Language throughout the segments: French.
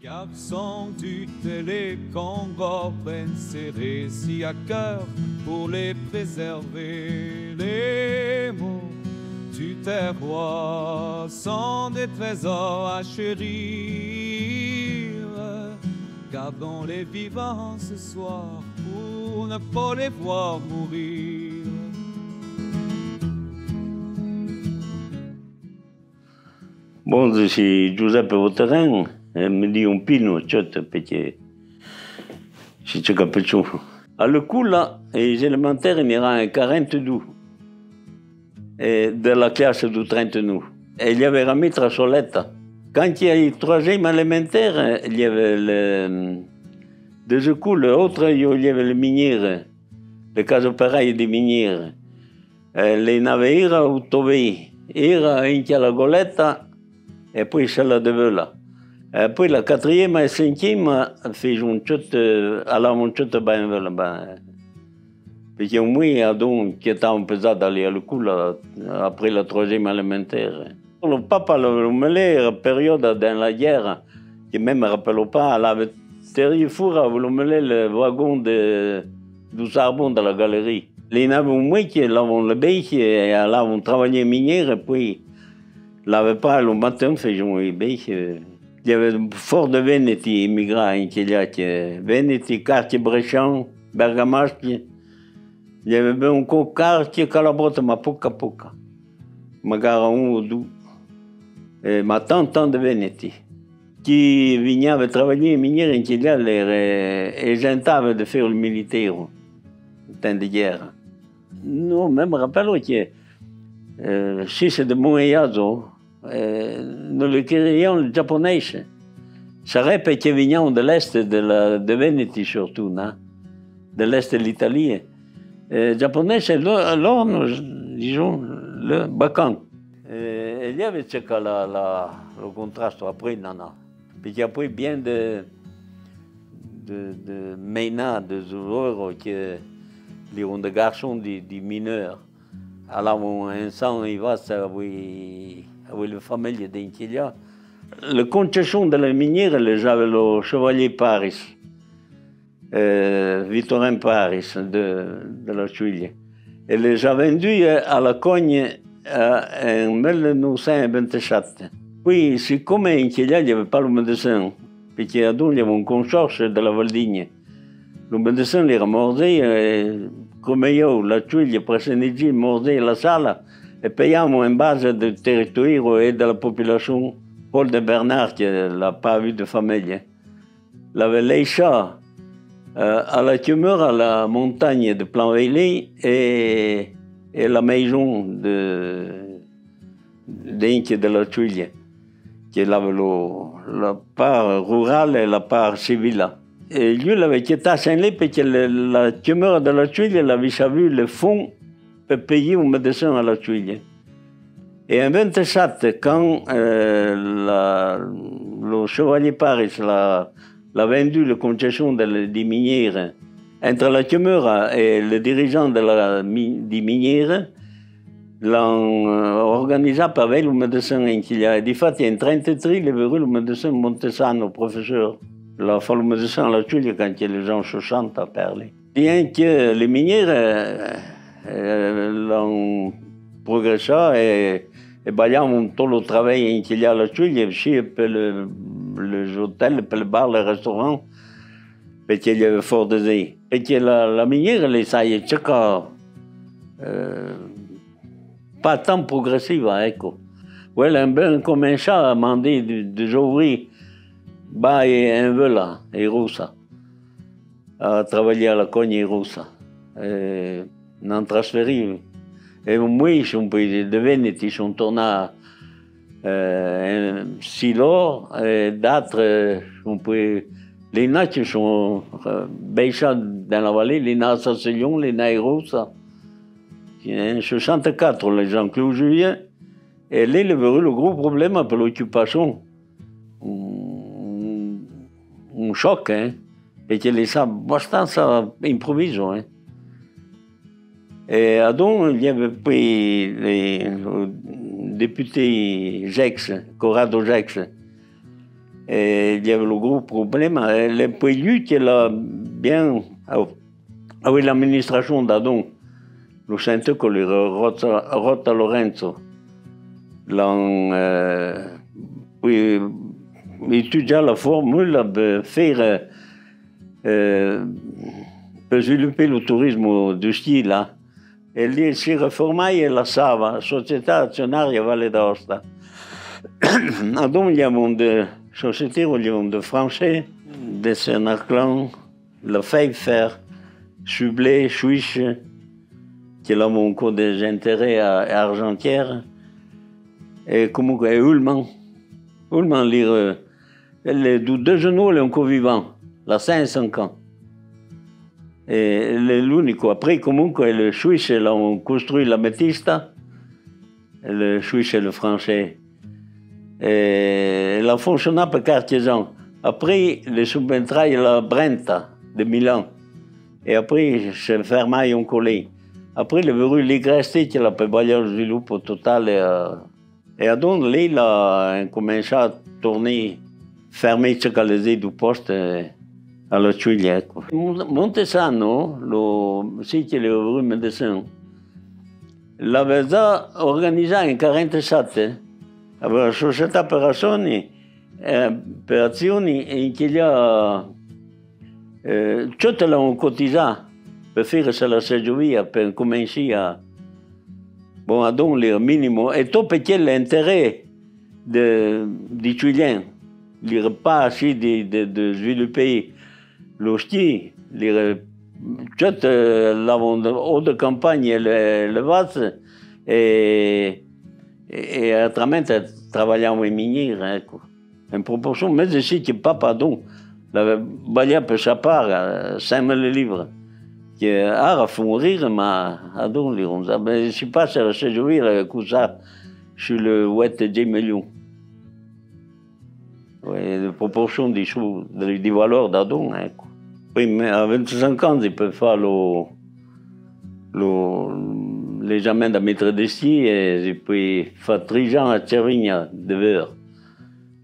Garçon tutelle les Congos prennent ces récits à cœur pour les préserver. Les mots du terroir sont des trésors à chérir. Gardons les vivants ce soir pour ne pas les voir mourir. Bon, je suis Giuseppe Voterin, mi di un pino, perché si c'è capito. Al coup, là, les élémentaires, ils étaient 42 de la classe du 39. Et il y avait Rami Trasoletta. Quand il y a eu le troisième élémentaire, il y avait deux coups, l'autre, il y avait le minière, le cas opéraire des minières. Les navires au Tové, era in la goletta, et puis celle de là. Et puis la quatrième et cinquième, faisaient un chute bien vela. Perché moi, donc, qui était pesé d'aller à l'école après la troisième élémentaire. Le papa, la période dans la guerre, qui même ne me rappelle pas, elle avait terrible four à le wagon du charbon de la galerie. Les navires, moi, qui avaient le bec, et avaient travaillé minière, et puis, l'avait pas le matin, faisions le bec. Il y avait fort de Veneti, immigrants, Veneti, quartier Brescian, Bergamaschi. Il y avait un quartier Calabrota, ma poca. Magari un ou deux. Ma tante de Veneti, qui venait travailler minière in Chile, et j'entendais de faire le militaire, en temps de guerre. Non, même rappelons que si c'est de mon yazo, nous le créions le japonais. Ça répète qu'ils venaient de l'est de Veneti surtout, non? De l'est de l'Italie. Le japonais, c'est alors, disons, le Bacan. Il y avait le contraste après, non. Puis après, bien de Meina, de Zuroro, qui sont des garçons, des mineurs. Alors, un sang, il va avec la famille d'Intilia. La concession de la minière, j'avais le chevalier Paris, Victorin Paris, de la Tuile. Et les a vendus à la cogne en 1927. Puis, siccome in Chile il n'y avait pas le médecin, puis il y avait un consorce de la Valdigne, le médecin l'era mordé, comme io, la Tuile, après-midi, mordé la salle, et payons en base du territoire et de la population. Paul de Bernard, qui n'a pas vu de famille, l'avait laissé à la tumeur à la montagne de Planveli et la maison d'Inque de la Tuile, qui avait la part rurale et la part civile. Et lui, il avait été assigné parce que la tumeur de la Tuile, il avait vu le fonds pour payer un médecin à la Tuile. Et en 27, quand le chevalier Paris l'a vendu la concession des minières entre la tumeur et le dirigeant des minières, l'ont organisé avec le médecin inquilié. De fait, il y a un 33, il avait vu le médecin Montesano, professeur. Il a fait le médecin à la Tuile quand les gens se chantent à parler. Bien que les minières l'ont progressé et baillant tout le travail qu'il y a là-dessus, il y a aussi les hôtels, les bars, les restaurants, parce qu'il y avait fort de zé. Et que la minière, elle essaye de pas tant progressive, ecco. Oui, elle a un commencé à demander de ouvrir, bah, et un peu là, et Russa, à travailler à la cogne et Russa. Non transféré. Et moi, je suis de Veneti, je suis tourné à Silo, et d'autres, les nains sont baissés dans la vallée, les nains à Sassillon, les nains à Russa. En 64, les Jean-Claude Julien, et là, il y avait eu le gros problème pour l'occupation. Un choc, hein, et que les gens, bastant improvisent, hein. Et donc, il y avait puis le député Gex, Corrado Gex. Et il y avait le gros problème. Le pays qui l'a bien, avec l'administration d'Adon, le centre que le Rota Lorenzo, puis étudier la formule de faire per sviluppare il turismo di ski là. E lì si riformai la SAVA, Società Azionaria Valle d'Aosta. Donc il y avait des sociétés, il y avait des Français, des Sénaclans, la Pfeiffer, Sublé, Suisse, qui avaient encore des intérêts à Argentière, et comunque Ullman. Ullman, les deux genoux, sont encore vivants, la 5 ans. E l'unico, après comunque le Suisse l'ont construit la Métista, le Suisse et le Français. E elle a fonctionné per 4 ans. Après, le subentrai la Brenta de Milan. E après, c'est fermé un collé. Après, le veru l'Igresti qui l'a per sbagliare lo sviluppo totale. E donc, lì a cominciato a tornare, fermare ce che le du poste. Alla Ciuglia, ecco. Montesano, lo sito di rue Médecin, l'aveva già organizzato in 1947, aveva la società per azioni in cui tutte l'hanno cotizato per fare la seggiovia, per cominciare a donare il minimo, e tutto perché l'intérêt di Ciuglien, il repassi di sviluppare lo ski, tutte l'avevano de campagne levate e altrimenti lavoravamo in miniera, ecco. In proporzione, mezzo sì che papà l'aveva sbagliato per sapere 5.000 livres, che ora fa morire, ma a si passa a seguire così sulle 8-10 milioni. La proporzione di valore da don, ecco. Poi a 25 anni per fare l'esame da maître de ski e poi fare 3 ans a Cervigna, de ver,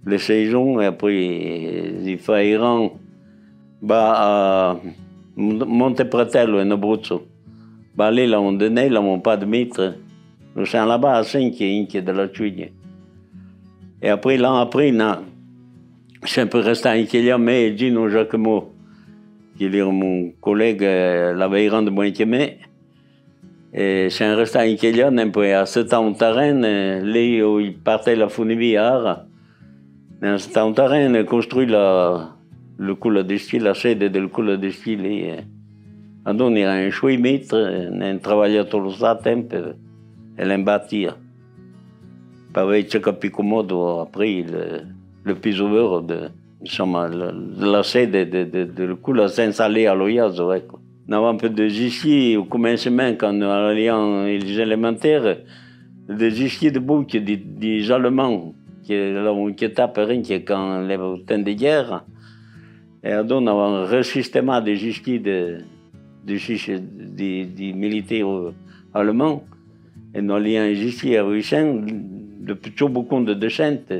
le saisons, e poi si fa Iran a Montepratello in Abruzzo. Lì l'hanno donné, l'hanno pas de maître. Nous sommes là-bas à 5 de la Ciuglia. E après, l'an après, sempre restai in Chielia, me e Gino Giacomo, che era mon collègue, l'aveva rendu moins che me. E siamo restati in Chielia, poi a 7 ans terrain, lì il partait la funivia Ara. Nel 7 ans terrain, costruì le culo di ski, la sede del culo di ski lì. Allora era un suoi maître, ne lavorato lo stesso tempo e l'ha imbattia. Per avere capito modo, après, le pisovero della sede del culo senza aller allo IASO, ecco. Nous avons un peu de ski au commencement quand nous allions les élémentaires, des ski de bouc des Allemands qui étaient per quand il y avait autant de guerre. Et donc nous avons un resistement des ski des militaires allemands. Et nous allions les ski à Russen, depuis beaucoup de descentes,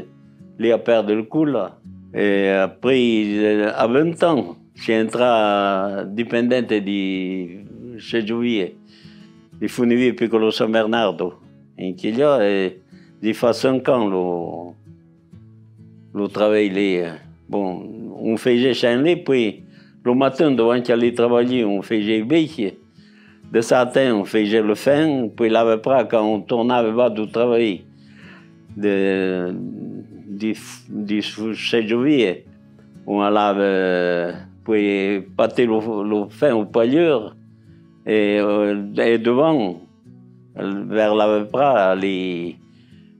les à perdre le cou là. Et après, à 20 ans, si entra dipendente di seggiovie, di funivie piccolo San Bernardo, in Chiglia, e di fa 5 ans lo travail lì. Bon, on faisait chaîner, puis le matin, devant qu'aller travailler, on faisait bec. De satin, on faisait le fin, puis l'après, quand on tournait va du travail, di seggiovie, on allait puis pâter le fin au pailleur et devant, vers l'après, aller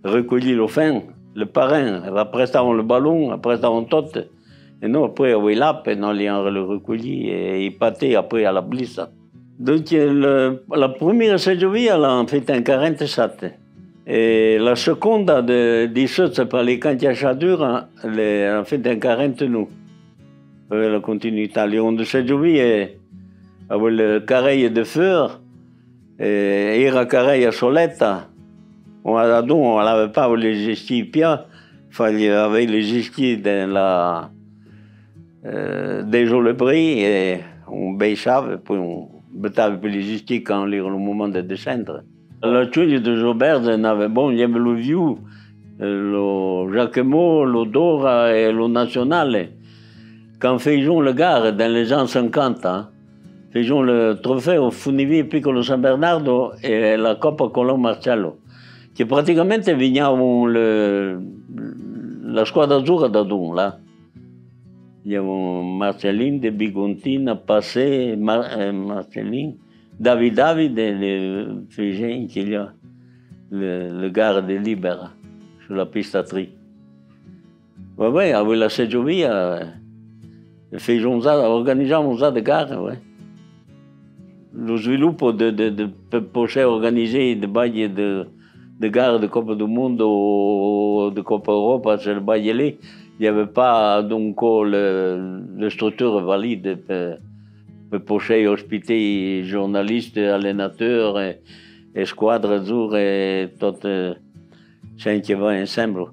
recueillir le fin, le parrain, après ça on le ballon, après ça on tout, et nous après on là, et nous allons le recueillir et pâter après à la blisse. Donc la première seggiovie, elle a fait en 47. Et la seconde de 17, c'est par les cantiachadures, elle a fait en 49. La continuità, le onde seggiovie avec le carré de fer, era carré à soletta. On n'avait pas les gestipia, fallait avec les gisquiers dans la déjà le prix et on baissait puis on battait les gisquiers quand il était le moment de descendre. La tuile de Jobert, il y avait le vieux, le Jacquemot, le Dora et le National. Quand faisions le gare dans les ans 50, hein, faisions le trophée au Funivie Piccolo San Bernardo et la Coppa Colombo Marcello, qui pratiquement venaient la squadra azzurra da Dun, là. Il y avait Marcelin, De Bigontina, Passé, Marcelin, David, et les Fégins qu'il y a, le gare de Libera, sur la pistaterie. Oui, avec la Seggiovia, organizziamo de gare, ouais. Lo sviluppo de poter organiser des bails de gare de Coppa du Monde ou de Coppa Europa, c'est le bail là. Il n'y avait pas donc la structure valide pour poter hospiter journalistes, allenateurs et squadres azzurre et tout ce qui va ensemble.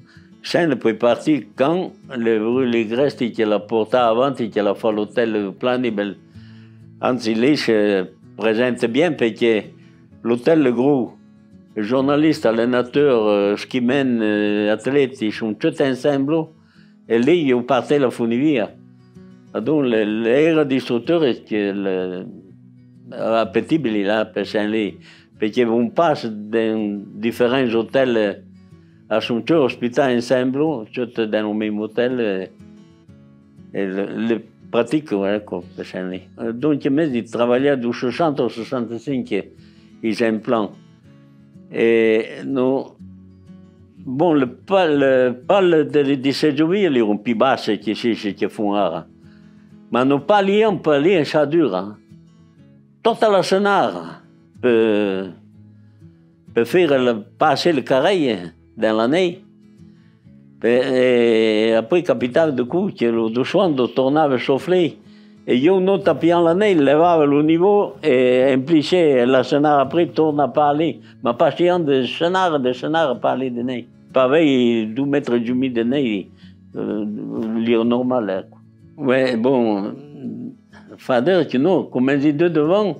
C'est poi parti quand les Gresti qui la portava avanti, qui la fa l'hotel Planibel. Anzi, lì si presente bien perché l'hotel gros, journalistes, allenateurs, skimen, atleti, sono tutti ensemble e lì io partais la Funivia. Donc l'era di istruttore che appetibili là per lì, perché on passe dans différents hôtels à son tour ospitare ensemble, tutti dans le même hôtel e le pratico, ecco, per lì. Donc me di travaillare du 60 au 65 exemplaires. Et nous, bon, le pal di Seggiovia li un più basse che font ara. Ma nous parlions en chadura. Toute la scénar per faire passer le carré dans l'année. Et après, capitale de coup, que le douchando tornava a souffler. Et io non tapiant l'année, levava le niveau et impliquait la scénar après tourne à parler. Ma passion de scénar à parler de nez. Pareil, 2 mètres et demi de nez, lire normal. Ouais, bon, fader que non, comme on dit de devant,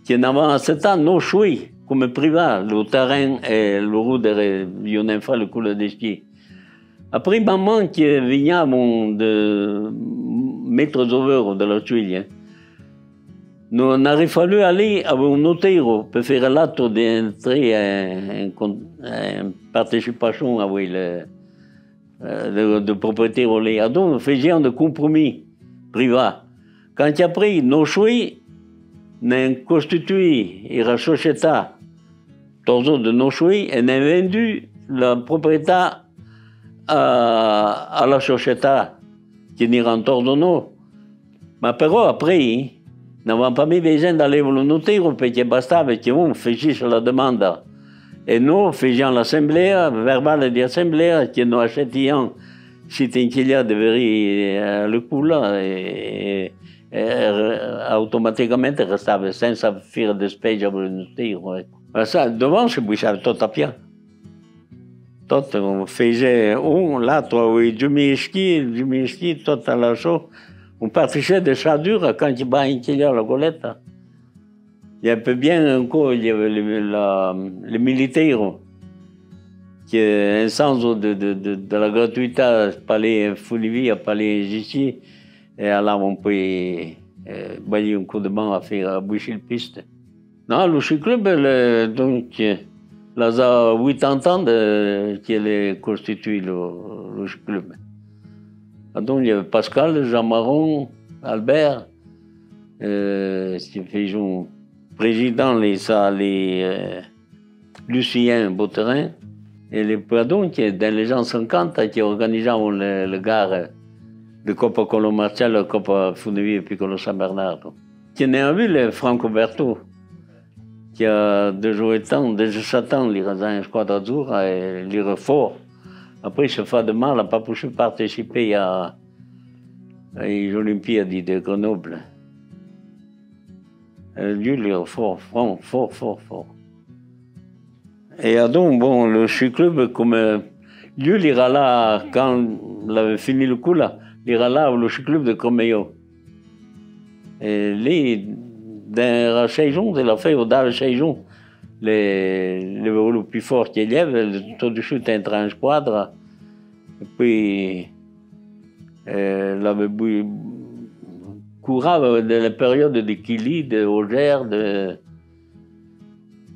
qui n'avait 7 ans, non choui, comme privat, le terrain et le route il n'y a pas le couleur de ski. Après, maman qui venait de mettre over de la tuile, nous on aurait fallu aller à un notaire pour faire l'acte d'entrée en participation avec de propriétaire au lait. Donc, nous faisions des compromis privés. Quand après, nos choix, nous constitué la société, tous de nos choix, et nous avons vendu la propriété à la société qui nous rentre de nous. Mais però après, nous n'avons pas mis besoin d'aller au notaire parce que bastava qu'on fasse la demande. Et nous faisions l'assemblée, verbale d'assemblée, que nous achetions si il y a le coup là, et automatiquement restava sans faire de specie pour le notaire. Ça, devant, je bougeais tout à pied. Tout, on faisait là, toi, oui, du miski, tout à la chose. On participait de chadure quand il y a la golette. Il y a peu bien encore, il y avait les militaires qui, en sens de la gratuité, parlaient Funivia, parlaient ici, et alors on peut bailler un coup de main à faire boucher la piste. Non, le cyclub, donc, là, ça a 80 ans qu'il est constitué le cyclub. Donc, il y avait Pascal, Jean-Maron, Albert, qui faisaient président, Lucien Beauterrain, et les Pradons, qui dans les ans 50, qui organisaient le gare de Coppa Colombo Marcello, Coppa Funivia Piccolo San Bernardo. Qui n'a vu le Franco Berto, qui a déjà 7 ans, il est dans une squadra azzurra et il est fort. Après, il se fait de mal, il n'a pas pu participer aux Olympiades de Grenoble. Lui, il est fort. Et donc, bon, le cyclub, comme lui, il ira là, quand il avait fini le coup, là, il ira là au club de Comeillot. Et lui, dans Cheijon, il a fait au Dave Cheijon, le plus fort qu'il y avait, tout de suite un tranche quadre. Et puis, il avait couru de la période de Kili, de Auger,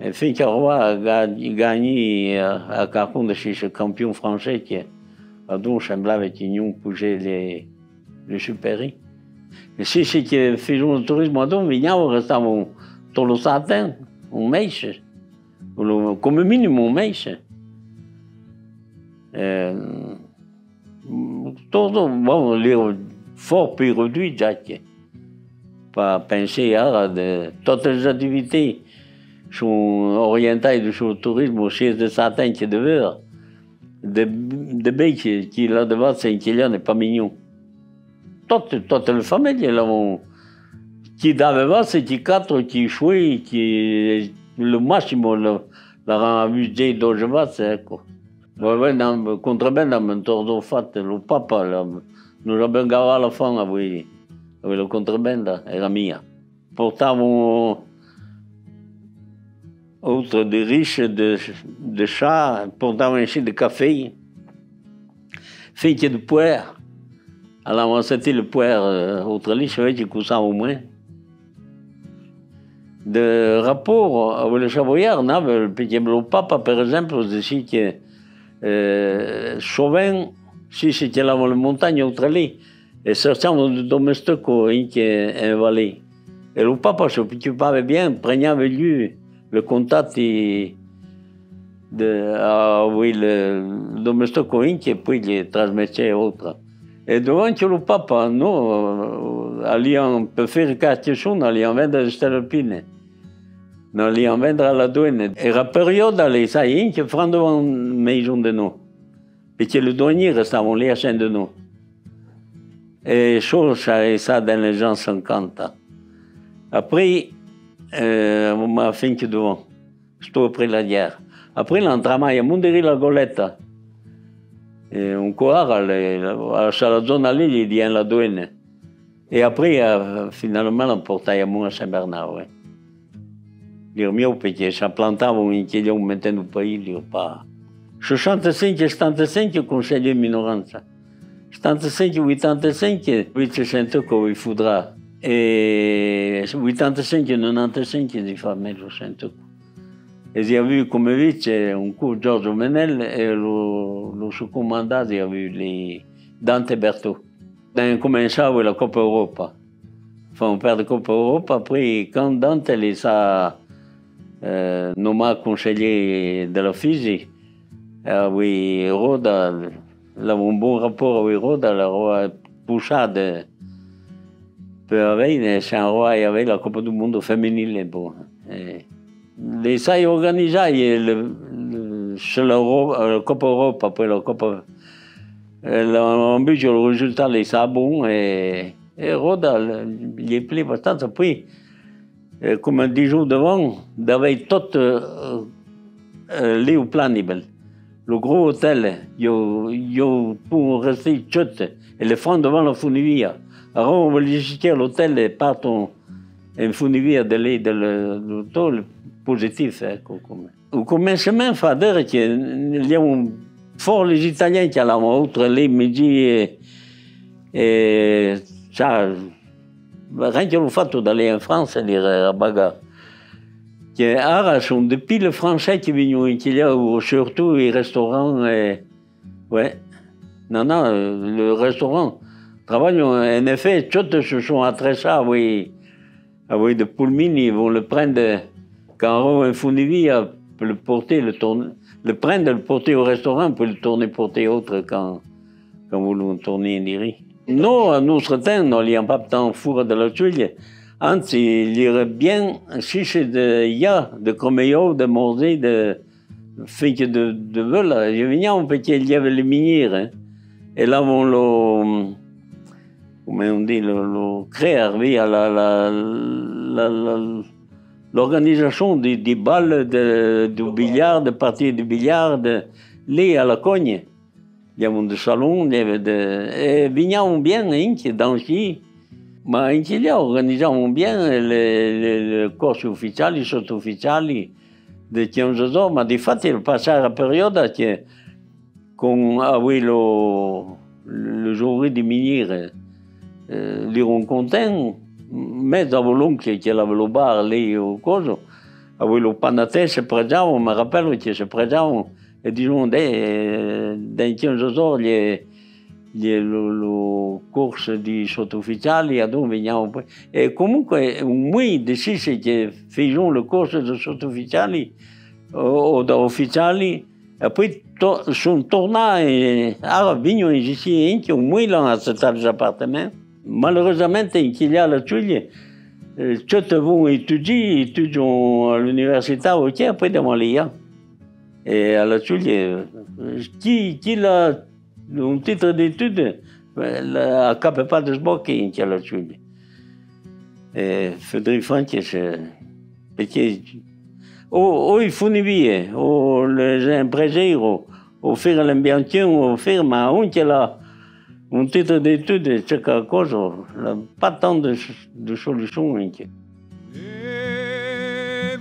et fin Roi a gagné à Carpon de chez ce champion français qui a donc semblait qu'ils ont bougé les supéris. Et si c'est que faisons le tourisme, donc, il y a un dans le satin, un mêche, comme minimum un mêche. Tout, bon, les fort peu réduit, Jack. Pas penser à toutes les activités sont orientées sur le tourisme au siège de satin qui est devant. De bec qui là devant, c'est un n'est pas mignon. Toute la famille, qui d'avant, c'était 4 qui jouaient, qui le maximum, la rend amusé d'aujourd'hui, c'est quoi. Ouais, dans contrebande, dans mon tour fait, le papa, là, nous avons gagné à la fin avec le contrebande, era mia. Portavons autre des riches de chats, portavons un chien de café, fait de poire. Alors, on c'était le poire, autre riche, qui coûtait au moins. De rapport avec le Savoyard, le papa, par exemple, aussi que souvent, si c'était là dans la montagne australie, et certains de domestico qui invalés. Et le papa se préoccupait bien, prenait avec lui le contact avec le domestico et puis il transmettait à autres. Et devant que le papa, nous, allions peut faire quelque chose, allions vendre des stelopines. Nous allions vendre à la douane. Et la période, ça y est, qui prend devant la maison de nous. Et que le douanier restait à la chaîne de nous. Et chose, ça dans les ans 50. Après, on m'a fait que devant. J'étais après la guerre. Après, l'entraînement, il y a Monderi la Golette. Et on court à la zone à l'île, il y a la douane. Et après, finalement, on portait à Saint-Bernard. Ouais. Dire mieux, parce que ça plantait un kilomètre maintenant au pays, dire pas. 65 et 75 conseiller minoranza. 75 et 85, 800 qu'il faudra. Et 85 et 95, il fa meglio 100. E si ha vu come vice un Giorgio Menel e lo sottocomandato ha vu Dante Bertò. Abbiamo cominciato la Coppa Europa. Fa un per la Coppa Europa, poi quando Dante li sa nommé conseiller della Fisi, oui, Roda, aveva un buon rapporto con Roda, l'aveva pusciata per avere, se aveva la Coppa del Mondo femminile. Bon. Les sai organisati la Coppa Europa, poi la Coppa. Invece il risultato è stato buono e Roda gli è piaciuto abbastanza. Poi, come dicevo davant, aveva tutto lì au planibile. Le gros hôtel, io pour rester chut et les francs devant la funivia. Alors on va visiter l'hôtel et partons en funivia de lì, del tol positif. Au commencement, il faut dire qu'il y a un fort les Italiens qui allaient outre les midi et ça, rien que le fait d'aller en France, c'est dire à bagarre. Ara sont depuis les Français qui viennent, qu'il y a surtout les restaurants. Ouais. Non, le restaurant. Travaillent en effet, tous se sont adressés avec des poulmines, ils vont le prendre quand on a un funivie, le porter, le prendre, le porter au restaurant, puis le tourner porter autre quand vous le tournez en Iri. Nous, à notre temps, nous n'allions pas tant four de la tuile. Anzi, il irait bien, si c'est de Comeillot, de Morzé, de Fink de Veule, je venais un peu qu'il y avait les minières. Hein. Et là, on crée à l'organisation des balles, du billard, de parties de billard, liées à la cogne. il y avait des salons, il y avait et vignaient bien, dans ci. Ma in Cile organizzavamo bien le corsi ufficiali, sottufficiali di Chiamsosò, ma di fatti passare la periodo che con le giorni di miniere li contenti, mezzo avevo l'oncle che aveva lo bar lì o cosa, avevo lo panatè, si pregavano, mi rappello che si pregavano e dicevano, in Chiamsosò lo corso di sottufficiali, ad un veniamo poi. E comunque noi decisi che facevamo il corso di sottufficiali o da ufficiali e poi sono tornati, vengono ici anche noi l'hanno accettato l'appartamento. Malheureusamente in Chigliala Giulia, tutti avevano studiato all'università e poi andiamo lì. E alla Giulia, chi l'ha un titre d'études a capable de sbocchi in Chiala Giulia. E Federico Franchi, perché o i funivie, o les impreseri, o faire l'ambiention, o faire, ma anche un titre d'études, c'est quelque chose, pas tant de solutions. Les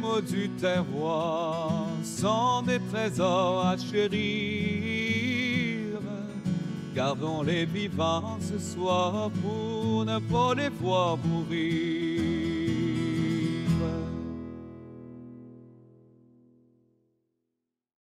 mots du terroir sont des trésors à chérir. Gardons les vivants ce soir pour ne pas les voir mourir.